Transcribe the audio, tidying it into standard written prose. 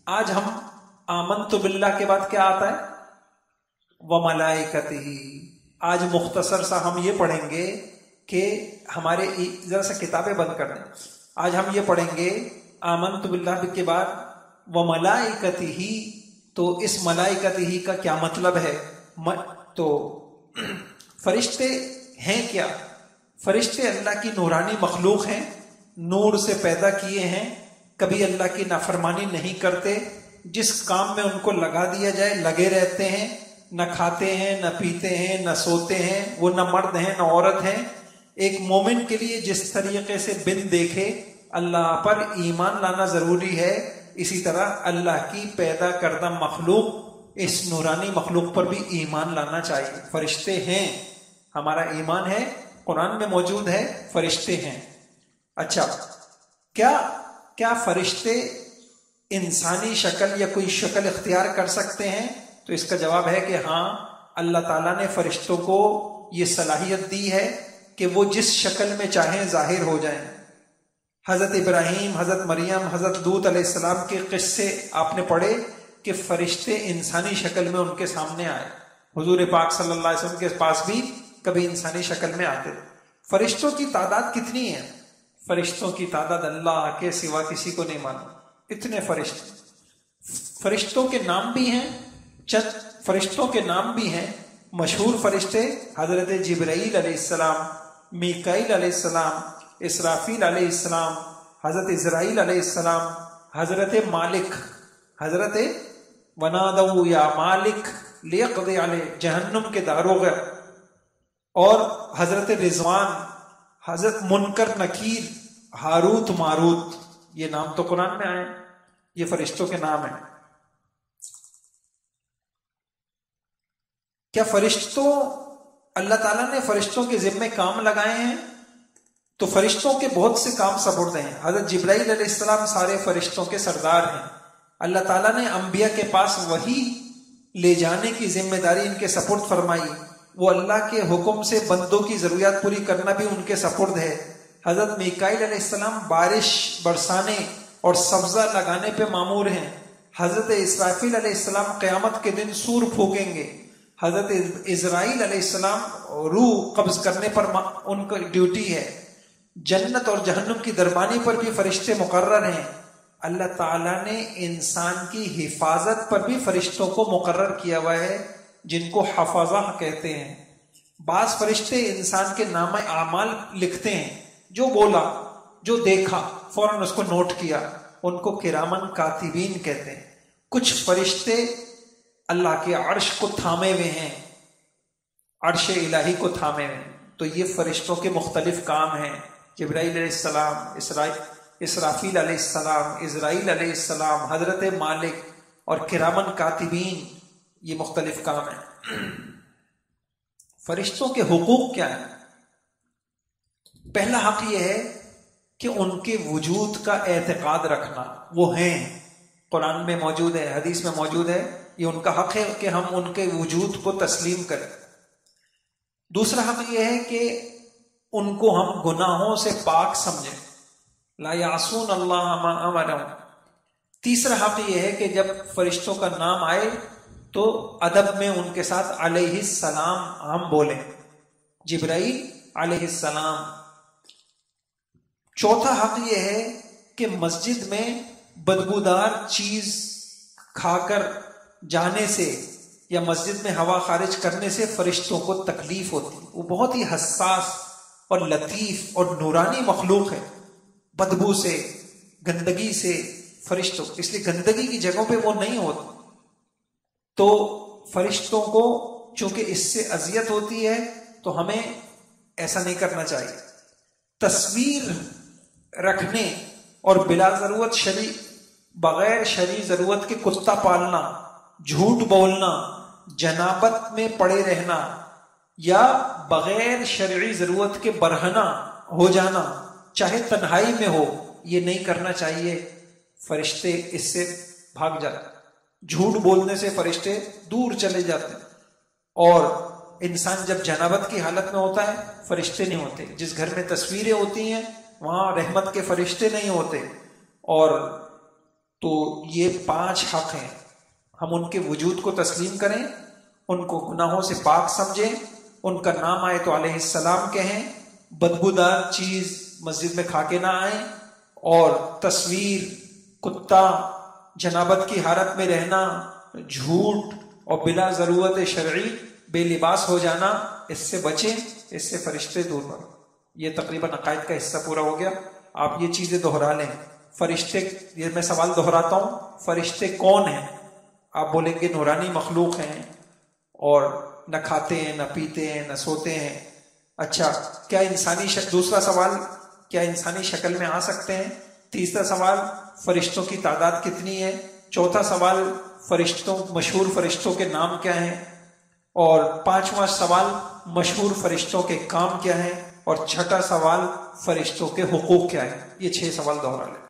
آج ہم آمنت باللہ کے بعد کیا آتا ہے؟ وملائکتہ. آج مختصر سا ہم یہ پڑھیں گے کہ ہمارے ذرا سا کتابیں بند کر دیں. آج ہم یہ پڑھیں گے آمنت باللہ کے بعد وملائکتہ. تو اس ملائکتہ کا کیا مطلب ہے؟ تو فرشتے ہیں کیا؟ فرشتے اللہ کی نورانی مخلوق ہیں، نور سے پیدا کیے ہیں، کبھی اللہ کی نافرمانی نہیں کرتے، جس کام میں ان کو لگا دیا جائے لگے رہتے ہیں، نہ کھاتے ہیں نہ پیتے ہیں نہ سوتے ہیں، وہ نہ مرد ہیں نہ عورت ہیں. ایک مومن کے لیے جس طریقے سے بن دیکھے اللہ پر ایمان لانا ضروری ہے، اسی طرح اللہ کی پیدا کردہ مخلوق، اس نورانی مخلوق پر بھی ایمان لانا چاہیے. فرشتے ہیں، ہمارا ایمان ہے، قرآن میں موجود ہے فرشتے ہیں. اچھا، کیا فرشتے انسانی شکل یا کوئی شکل اختیار کر سکتے ہیں؟ تو اس کا جواب ہے کہ ہاں، اللہ تعالیٰ نے فرشتوں کو یہ صلاحیت دی ہے کہ وہ جس شکل میں چاہیں ظاہر ہو جائیں. حضرت ابراہیم، حضرت مریم، حضرت لوط علیہ السلام کے قصے آپ نے پڑھے کہ فرشتے انسانی شکل میں ان کے سامنے آئے. حضور پاک صلی اللہ علیہ وسلم کے پاس بھی کبھی انسانی شکل میں آتے. فرشتوں کی تعداد کتنی ہے؟ فرشتوں کی تعداد اللہ کے سوا کسی کو نہیں معلوم. اتنے فرشتے. فرشتوں کے نام بھی ہیں، چند فرشتوں کے نام بھی ہیں. مشہور فرشتے حضرت جبرائیل علیہ السلام، میکائیل علیہ السلام، اسرافیل علیہ السلام، حضرت اسرائیل علیہ السلام، حضرت مالک، حضرت ونادوا یا مالک لیقضی علیہ، جہنم کے داروغہ، اور حضرت رضوان، حضرت منکر نکیر، ہاروت ماروت. یہ نام تو قرآن میں آئے، یہ فرشتوں کے نام ہیں. کیا فرشتوں، اللہ تعالیٰ نے فرشتوں کے ذمے کام لگائے ہیں؟ تو فرشتوں کے بہت سے کام سپرد ہیں. حضرت جبرائیل علیہ السلام سارے فرشتوں کے سردار ہیں. اللہ تعالیٰ نے انبیاء کے پاس وحی لے جانے کی ذمہ داری ان کے سپرد فرمائی. وہ اللہ کے حکم سے بندوں کی ضروریات پوری کرنا بھی ان کے سپرد ہے. حضرت میکائیل علیہ السلام بارش برسانے اور سبزہ لگانے پہ مامور ہیں. حضرت اسرافیل علیہ السلام قیامت کے دن سور پھونکیں گے. حضرت اسرائیل علیہ السلام روح قبض کرنے پر ان کی ڈیوٹی ہے. جنت اور جہنم کی دربانی پر بھی فرشتے مقرر ہیں. اللہ تعالیٰ نے انسان کی حفاظت پر بھی فرشتوں کو مقرر کیا ہوا ہے، جن کو حفظہ کہتے ہیں. بعض فرشتے انسان کے نامہ اعمال لکھتے ہیں، جو بولا، جو دیکھا فوراً اس کو نوٹ کیا، ان کو کرامن کاتبین کہتے ہیں. کچھ فرشتے اللہ کے عرش کو تھامے ہوئے ہیں، عرش الہی کو تھامے ہوئے ہیں. تو یہ فرشتوں کے مختلف کام ہیں. جبرائیل علیہ السلام، اسرافیل علیہ السلام، اسرائیل علیہ السلام، حضرت مالک اور کرامن کاتبین، یہ مختلف کام ہیں. فرشتوں کے حقوق کیا ہیں؟ پہلا حق یہ ہے کہ ان کے وجود کا اعتقاد رکھنا. وہ ہیں، قرآن میں موجود ہے، حدیث میں موجود ہے. یہ ان کا حق ہے کہ ہم ان کے وجود کو تسلیم کریں. دوسرا حق یہ ہے کہ ان کو ہم گناہوں سے پاک سمجھیں. لا یعصون اللہ ما امرهم. تیسرا حق یہ ہے کہ جب فرشتوں کا نام آئے تو ادب میں ان کے ساتھ علیہ السلام ہم بولیں، جبرائیل علیہ السلام. چوتھا حق یہ ہے کہ مسجد میں بدبودار چیز کھا کر جانے سے یا مسجد میں ہوا خارج کرنے سے فرشتوں کو تکلیف ہوتی. وہ بہت ہی حساس اور لطیف اور نورانی مخلوق ہے. بدبو سے، گندگی سے فرشتوں، اس لیے گندگی کی جگہوں پہ وہ نہیں ہوتے. تو فرشتوں کو چونکہ اس سے اذیت ہوتی ہے تو ہمیں ایسا نہیں کرنا چاہیے. تصویر رکھنے اور بلا ضرورت بغیر شرعی ضرورت کے کتا پالنا، جھوٹ بولنا، جنابت میں پڑے رہنا یا بغیر شرعی ضرورت کے برہنہ ہو جانا، چاہے تنہائی میں ہو، یہ نہیں کرنا چاہیے. فرشتے اس سے بھاگ جاتے. جھوٹ بولنے سے فرشتے دور چلے جاتے. اور انسان جب جنابت کی حالت میں ہوتا ہے فرشتے نہیں ہوتے. جس گھر میں تصویریں ہوتی ہیں وہاں رحمت کے فرشتے نہیں ہوتے. اور تو یہ 5 حق ہیں، ہم ان کے وجود کو تسلیم کریں، ان کو گناہوں سے پاک سمجھیں، ان کا نام آئے تو علیہ السلام کہیں، بدبودار چیز مسجد میں کھا کے نہ آئیں، اور تصویر، کتا، جنابت کی حالت میں رہنا، جھوٹ اور بلا ضرورت شرعی بے لباس ہو جانا، اس سے بچیں، اس سے فرشتے دور رہیں۔ یہ تقریباً عقائد کا حصہ پورا ہو گیا۔ آپ یہ چیزیں دہرا لیں۔ فرشتے، یہ میں سوال دہراتا ہوں، فرشتے کون ہیں؟ آپ بولیں گے نورانی مخلوق ہیں اور نہ کھاتے ہیں، نہ پیتے ہیں، نہ سوتے ہیں۔ اچھا، کیا انسانی دوسرا سوال، کیا انسانی شکل میں آ سکتے ہیں؟ تیسرا سوال، فرشتوں کی تعداد کتنی ہے؟ چوتھا سوال، فرشتوں، مشہور فرشتوں کے نام کیا ہیں؟ اور 5واں سوال، مشہور فرشتوں کے کام کیا ہیں؟ اور 6واں سوال، فرشتوں کے حقوق کیا ہیں؟ یہ 6 سوال دوہرا لیں۔